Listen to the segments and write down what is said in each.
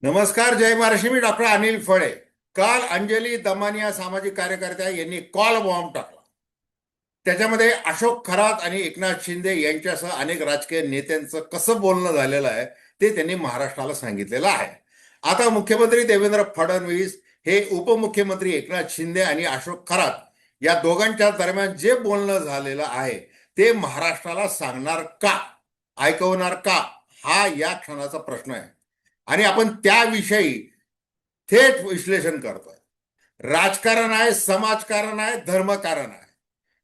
नमस्कार. जय महाराष्ट्र. मी डॉक्टर अनिल फळे. काल अंजली दमानिया सामाजिक कार्यकर्त्या यांनी कॉल बॉम्ब टाकला. त्याच्यामध्ये अशोक खरात आणि एकनाथ शिंदे यांच्यासह अनेक राजकीय नेत्यांचं कसं बोलणं झालेलं आहे ते त्यांनी महाराष्ट्राला सांगितलेलं आहे. आता मुख्यमंत्री देवेंद्र फडणवीस हे उपमुख्यमंत्री एकनाथ शिंदे आणि अशोक खरात या दोघांच्या दरम्यान जे बोलणं झालेलं आहे ते महाराष्ट्राला सांगणार का, ऐकवणार का, हा या क्षणाचा प्रश्न आहे. आणि आपण त्याविषयी थेट विश्लेषण करतोय. राजकारण आहे, समाजकारण आहे, धर्मकारण आहे.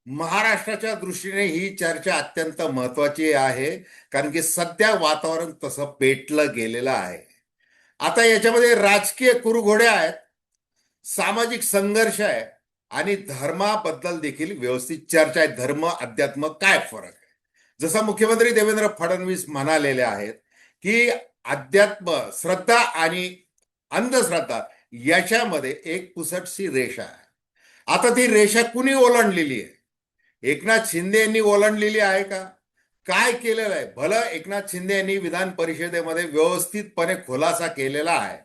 महाराष्ट्राच्या दृष्टीने ही चर्चा अत्यंत महत्वाची आहे, कारण की सध्या वातावरण तसं पेटलं गेलेलं आहे. आता याच्यामध्ये राजकीय कुरघोड्या आहेत, सामाजिक संघर्ष आहे आणि धर्माबद्दल देखील व्यवस्थित चर्चा आहे. धर्म अध्यात्म काय फरक आहे. जसं मुख्यमंत्री देवेंद्र फडणवीस म्हणालेले आहेत की अध्यात्म, श्रद्धा आणि अंधश्रद्धा याच्यामध्ये एक पुसटशी रेषा आहे. आता ती रेषा कुणी ओलांडलेली आहे? एकनाथ शिंदे यांनी ओलांडलेली आहे का? काय केलेलं आहे? भलं एकनाथ शिंदे यांनी विधान परिषदेमध्ये व्यवस्थितपणे खुलासा केलेला आहे.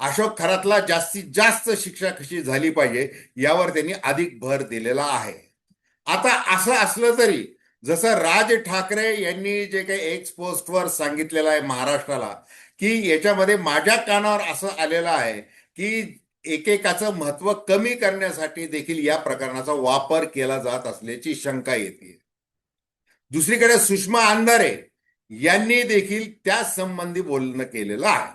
अशोक खरातला जास्तीत जास्त शिक्षा कशी झाली पाहिजे यावर त्यांनी अधिक भर दिलेला आहे. आता असं असलं तरी जसं राज ठाकरे यांनी जे काही एक्स पोस्टवर सांगितलेलं आहे महाराष्ट्राला, की याच्यामध्ये माझ्या कानावर असं आलेलं आहे की एकेकाचं महत्व कमी करण्यासाठी देखील या प्रकरणाचा वापर केला जात असल्याची शंका येते. दुसरीकडे सुषमा अंधारे यांनी देखील त्या संबंधी बोलणं केलेलं आहे.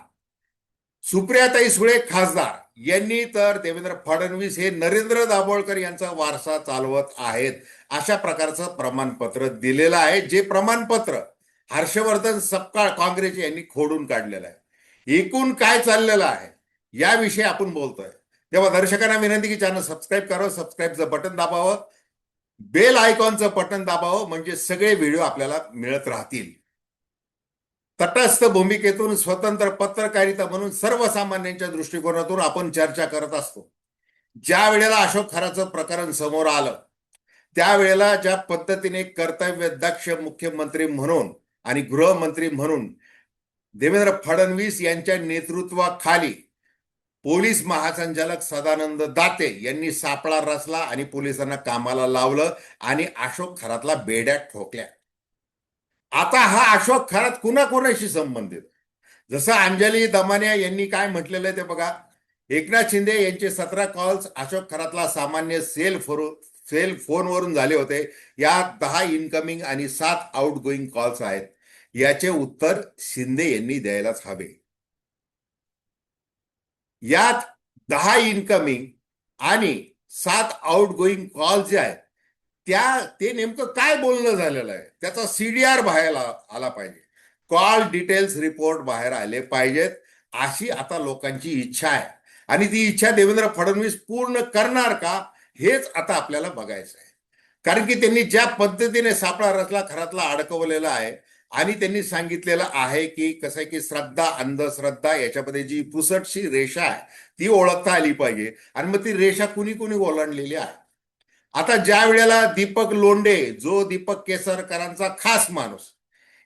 सुप्रियाताई सुळे खासदार यांनी तर देवेंद्र फडणवीस हे नरेंद्र दाभोळकर यांचा वारसा चालवत आहेत अशा प्रकारचं प्रमाणपत्र दिलेलं आहे, जे प्रमाणपत्र हर्षवर्धन सपकाळ काँग्रेस यांनी खोडून काढलेलं आहे. एकूण काय चाललेलं आहे याविषयी आपण बोलतोय. तेव्हा दर्शकांना विनंती की चॅनल सबस्क्राईब करावं, सबस्क्राईबचं बटन दाबावं, बेल आयकॉनचं बटन दाबावं, म्हणजे सगळे व्हिडिओ आपल्याला मिळत राहतील. तटस्थ भूमिकेतून स्वतंत्र पत्रकारिता म्हणून सर्वसामान्यांच्या दृष्टिकोनातून आपण चर्चा करत असतो. ज्या वेळेला अशोक खराचं प्रकरण समोर आलं त्यावेळेला ज्या पद्धतीने कर्तव्य दक्ष मुख्यमंत्री म्हणून आणि गृहमंत्री म्हणून देवेंद्र फडणवीस यांच्या नेतृत्वाखाली पोलीस महासंचालक सदानंद दाते यांनी सापळा रचला आणि पोलिसांना कामाला लावलं आणि अशोक खरातला बेड्या ठोकल्या. आता हा अशोक खरात कुणाकुणाशी संबंधित? जसं अंजली दमानिया यांनी काय म्हटलेलं आहे ते बघा. एकनाथ शिंदे यांचे 17 कॉल्स अशोक खरातला सामान्य सेल फोनवरून झाले होते. यात 10 इनकमिंग आणि 7 आउट गोईंग कॉल्स आहेत. याचे उत्तर शिंदे यांनी द्यायलाच हवे. यात 10 इनकमिंग आणि 7 आउट गोईंग कॉल जे आहेत ते नेमकं काय बोलणं झालेलं आहे त्याचा सीडीआर बाहेर आला पाहिजे. कॉल डिटेल्स रिपोर्ट बाहेर आले पाहिजेत अशी आता लोकांची इच्छा आहे. आणि ती इच्छा देवेंद्र फडणवीस पूर्ण करणार का हेच आता आपल्याला बघायचं आहे. कारण की त्यांनी ज्या पद्धतीने सापळा रचला खरातला अडकवलेला आहे आणि त्यांनी सांगितलेलं आहे की कसं आहे की श्रद्धा अंधश्रद्धा याच्यामध्ये जी पुसटशी रेषा आहे ती ओळखता आली पाहिजे. आणि मग ती रेषा कुणी कुणी ओलांडलेली आहे. आता ज्या वेळेला दीपक लोंढे, जो दीपक केसरकरांचा खास माणूस,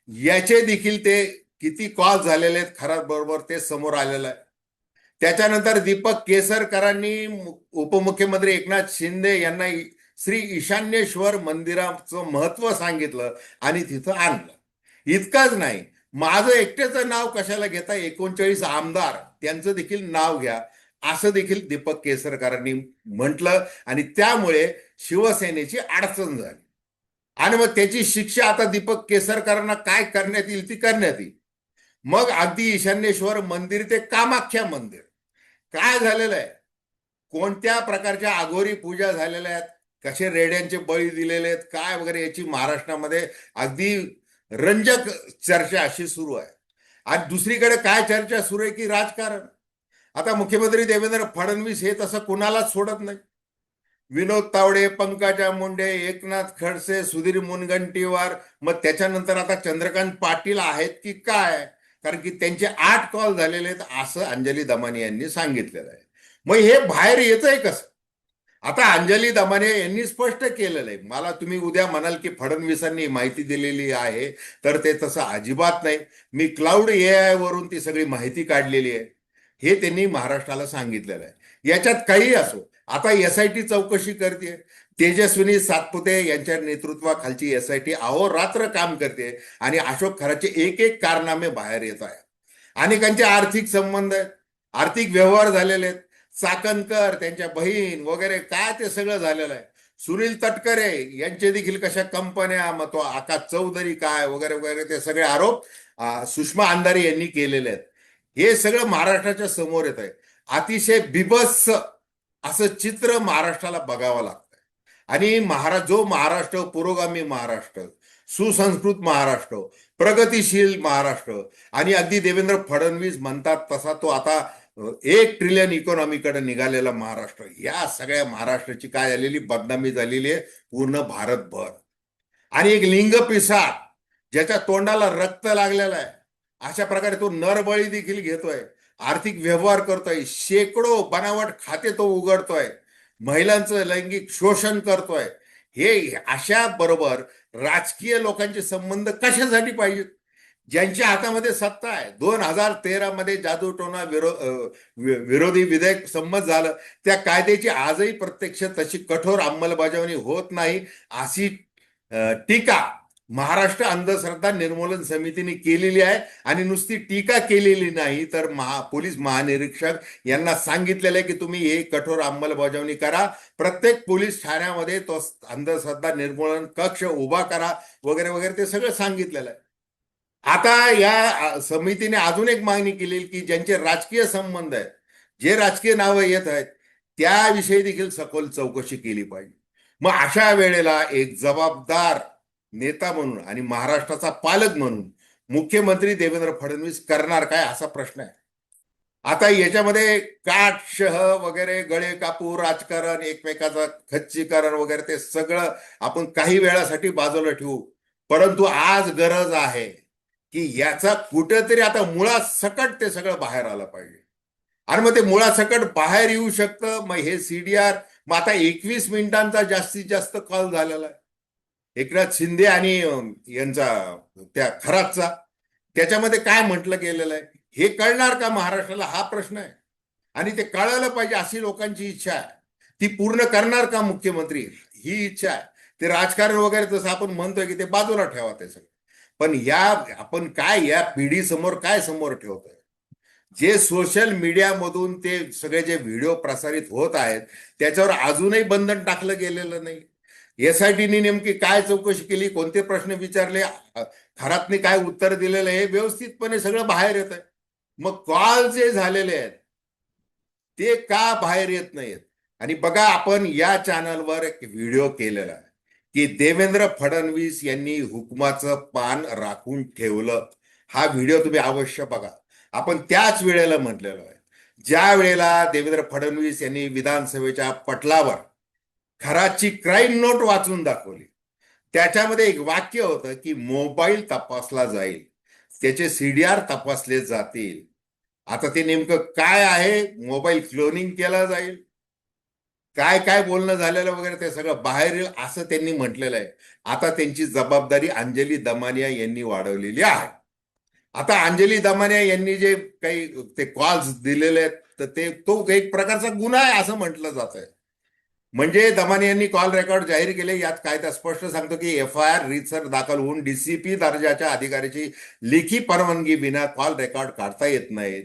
याचे देखील ते किती कॉल झालेले आहेत खरात बरोबर ते समोर आलेलं आहे. त्याच्यानंतर दीपक केसरकरांनी उपमुख्यमंत्री एकनाथ शिंदे यांना श्री ईशान्येश्वर मंदिराचं महत्व सांगितलं आणि तिथं आणलं. इतकंच नाही, माझं एकट्याचं नाव कशाला घेता, 39 आमदार त्यांचं देखील नाव घ्या असं देखील दीपक केसरकरांनी म्हटलं. आणि त्यामुळे शिवसेनेची अडचण झाली. आणि मग त्याची शिक्षा आता दीपक केसरकरांना काय करण्यात येईल ती करण्यात येईल. मग अगदी ईशान्येश्वर मंदिर ते कामाख्या मंदिर काय झालेलं आहे, कोणत्या प्रकारच्या अघोरी पूजा झालेल्या आहेत, कसे रेड्यांचे बळी दिलेले आहेत काय वगैरे, याची महाराष्ट्रामध्ये अगदी रंजक चर्चा अशी सुरू आहे. आणि दुसरीकडे काय चर्चा सुरू आहे की राजकारण. आता मुख्यमंत्री देवेंद्र फडणवीस हे तसं कुणालाच सोडत नाही. विनोद तावडे, पंकजा मुंडे, एकनाथ खडसे, सुधीर मुनगंटीवार, मग त्याच्यानंतर आता चंद्रकांत पाटील आहेत की काय, कारण की त्यांचे 8 कॉल झालेले आहेत असं अंजली दमानिया यांनी सांगितलेलं आहे. मग हे बाहेर येतंय कसं? आता अंजली दमाने यांनी स्पष्ट केलेलं आहे. मला तुम्ही उद्या म्हणाल की फडणवीसांनी माहिती दिलेली आहे, तर ते तसं अजिबात नाही. मी क्लाउड एआय वरून ती सगळी माहिती काढलेली आहे, हे त्यांनी महाराष्ट्राला सांगितलेलं आहे. याच्यात काही असो, आता एसआयटी चौकशी करते. तेजस्विनी सातपुते यांच्या नेतृत्वाखालची एसआयटी अहोरात्र काम करते आणि अशोक खराचे एक एक कारनामे बाहेर येत आहे. अनेकांचे आर्थिक संबंध आहेत, आर्थिक व्यवहार झालेले आहेत. चाकणकर, त्यांच्या बहीण वगैरे काय ते सगळं झालेलं आहे. सुनील तटकरे यांचे देखील कशा कंपन्या, मग तो आकाश चौधरी काय वगैरे वगैरे ते सगळे आरोप सुषमा अंधारे यांनी केलेले आहेत. हे सगळं महाराष्ट्राच्या समोर येत आहे. अतिशय बिभत्स असं चित्र महाराष्ट्राला बघावं लागतं. आणि जो महाराष्ट्र पुरोगामी महाराष्ट्र, सुसंस्कृत महाराष्ट्र, प्रगतिशील महाराष्ट्र आणि अगदी देवेंद्र फडणवीस म्हणतात तसा तो आता 1 ट्रिलियन इकॉनॉमीकडे निघालेला महाराष्ट्र, या सगळ्या महाराष्ट्राची काय झालेली बदनामी झालेली आहे पूर्ण भारतभर. आणि एक लिंग पिसाळ ज्याच्या तोंडाला रक्त लागलेलं आहे, अशा प्रकारे तो नरबळी देखील घेतोय, आर्थिक व्यवहार करतोय, शेकडो बनावट खाते तो उघडतोय, महिलांचं लैंगिक शोषण करतोय. हे अशा बरोबर राजकीय लोकांचे संबंध कशासाठी पाहिजेत? ज्यांच्या हातामध्ये सत्ता आहे. 2013 मध्ये जादूटोणा विरोधी विधेयक संमत झालं. त्या कायद्याची आजही प्रत्यक्ष तशी कठोर अंमलबजावणी होत नाही, अशी टीका महाराष्ट्र अंधश्रद्धा निर्मूलन समितीने केलेली आहे. आणि नुसती टीका केलेली नाही, तर पोलीस महानिरीक्षक यांना सांगितलेलं आहे की तुम्ही हे कठोर अंमलबजावणी करा, प्रत्येक पोलीस ठाण्यामध्ये तो अंधश्रद्धा निर्मूलन कक्ष उभा करा वगैरे वगैरे, ते सगळं सांगितलेलं आहे. आता या समितीने अजून एक मागणी केली की ज्यांचे राजकीय संबंध आहेत, जे राजकीय नावं येत आहेत, त्याविषयी देखील सखोल चौकशी केली पाहिजे. मग अशा वेळेला एक जबाबदार नेता म्हणून आणि महाराष्ट्राचा पालक म्हणून मुख्यमंत्री देवेंद्र फडणवीस करणार काय, असा प्रश्न आहे. आता याच्यामध्ये काट शह वगैरे, गळे कापू राजकारण, एकमेकाचं खच्चीकरण वगैरे, ते सगळं आपण काही वेळासाठी बाजूला ठेवू. परंतु आज गरज आहे की याचा कुठेतरी आता मुळासकट ते सगळं बाहेर आलं पाहिजे. आणि मग ते मुळासकट बाहेर येऊ शकतं. मग हे सीडीआर, मग आता 21 मिनिटांचा जास्तीत जास्त कॉल झालेला आहे एकनाथ शिंदे आणि यांचा त्या खरातचा. त्याच्यामध्ये काय म्हटलं गेलेलं आहे हे कळणार का महाराष्ट्राला, हा प्रश्न आहे. आणि ते कळायला पाहिजे, अशी लोकांची इच्छा आहे. ती पूर्ण करणार का मुख्यमंत्री, ही इच्छा आहे. ते राजकारण वगैरे जसं आपण म्हणतोय की ते बाजूला ठेवा ते सगळं. पण आपण काय या पिढीसमोर काय समोर ठेवतोय, जे सोशल मीडियामधून ते सगळे जे व्हिडिओ प्रसारित होत आहेत, त्याच्यावर अजूनही बंधन टाकलं गेलेलं नाही. एसआयटीने नेमकी काय चौकशी केली, कोणते प्रश्न विचारले, खरातने काय उत्तर दिलेलं, हे व्यवस्थितपणे सगळं बाहेर येत आहे. मग कॉल जे झालेले आहेत ते का बाहेर येत नाहीत? आणि बघा, आपण या चॅनलवर एक व्हिडिओ केलेला आहे की देवेंद्र फडणवीस यांनी हुकुमाचं पान राखून ठेवलं. हा व्हिडिओ तुम्ही अवश्य बघा. आपण त्याच वेळेला म्हटलेलं आहे, ज्या वेळेला देवेंद्र फडणवीस यांनी विधानसभेच्या पटलावर खराची क्राईम नोट वाचून दाखवली, त्याच्यामध्ये एक वाक्य होतं की मोबाईल तपासला जाईल, त्याचे सीडीआर तपासले जातील. आता ते नेमकं काय आहे? मोबाईल क्लोनिंग केला जाईल, काय काय बोलणं झालेलं वगैरे ते सगळं बाहेर येईल, असं त्यांनी म्हटलेलं आहे. आता त्यांची जबाबदारी अंजली दमानिया यांनी वाढवलेली आहे. आता अंजली दमानिया यांनी जे काही ते कॉल्स दिलेले आहेत, तर तो एक प्रकारचा गुन्हा आहे असं म्हटलं जात आहे. म्हणजे दमानिया यांनी कॉल रेकॉर्ड जाहीर केले. यात कायदा स्पष्ट सांगतो की FIR रीतसर दाखल होऊन DCP दर्जाच्या अधिकाऱ्याची लेखी परवानगी विना कॉल रेकॉर्ड काढता येत नाहीत.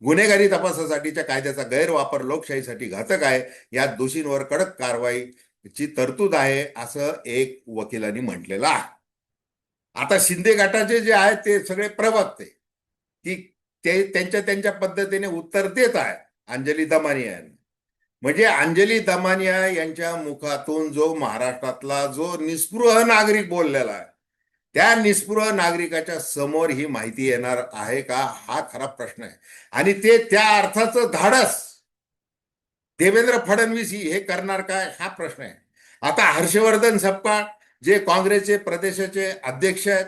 गुन्हेगारी तपासासाठीच्या कायद्याचा गैरवापर लोकशाहीसाठी घातक आहे. या दोषींवर कडक कारवाईची तरतूद आहे, असं एक वकिलांनी म्हटलेलं आहे. आता शिंदे गटाचे जे आहेत ते सगळे प्रवक्ते की ते त्यांच्या पद्धतीने उत्तर देत आहे अंजली दमानिया यांनी. म्हणजे अंजली दमानिया यांच्या मुखातून जो महाराष्ट्रातला जो निस्पृह नागरिक बोललेला आहे, त्या निस्पृह नागरिकाच्या समोर ही माहिती येणार आहे का, हा खरा प्रश्न आहे. आणि ते त्या अर्थाचं धाडस देवेंद्र फडणवीस हे करणार काय, हा प्रश्न आहे. आता हर्षवर्धन सपकाळ जे काँग्रेसचे प्रदेशाचे अध्यक्ष आहेत,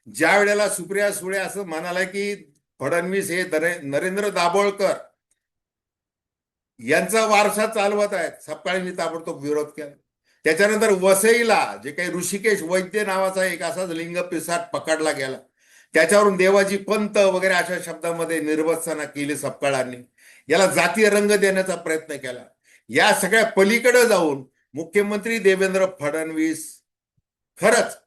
ज्या वेळेला सुप्रिया सुळे असं म्हणाला की फडणवीस हे नरेंद्र दाभोळकर यांचा वारसा चालवत आहेत. सपकाळींनी ताबडतोब विरोध केला. त्याच्यानंतर वसईला जे काही ऋषिकेश वैद्य नावाचा एक असाच लिंग पिसाट पकडला गेला, त्याच्यावरून देवाजी पंत वगैरे अशा शब्दामध्ये निर्वसना केली सपकाळांनी. याला जातीय रंग देण्याचा प्रयत्न केला. या सगळ्या पलीकडे जाऊन मुख्यमंत्री देवेंद्र फडणवीस खरंच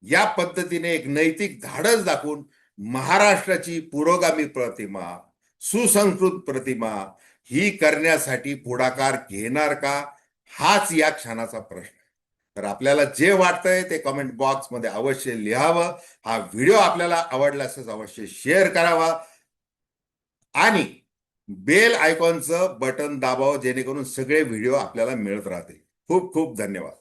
या पद्धतीने एक नैतिक धाडस दाखवून महाराष्ट्राची पुरोगामी प्रतिमा, सुसंस्कृत प्रतिमा ही करण्यासाठी पुढाकार घेणार का, हाच या क्षणाचा प्रश्न आहे. तर आपल्याला जे वाटतंय ते कमेंट बॉक्समध्ये अवश्य लिहावं. हा व्हिडिओ आपल्याला आवडला असेल अवश्य शेअर करावा आणि बेल आयकॉनचं बटन दाबावं, जेणेकरून सगळे व्हिडिओ आपल्याला मिळत राहतील. खूप खूप धन्यवाद.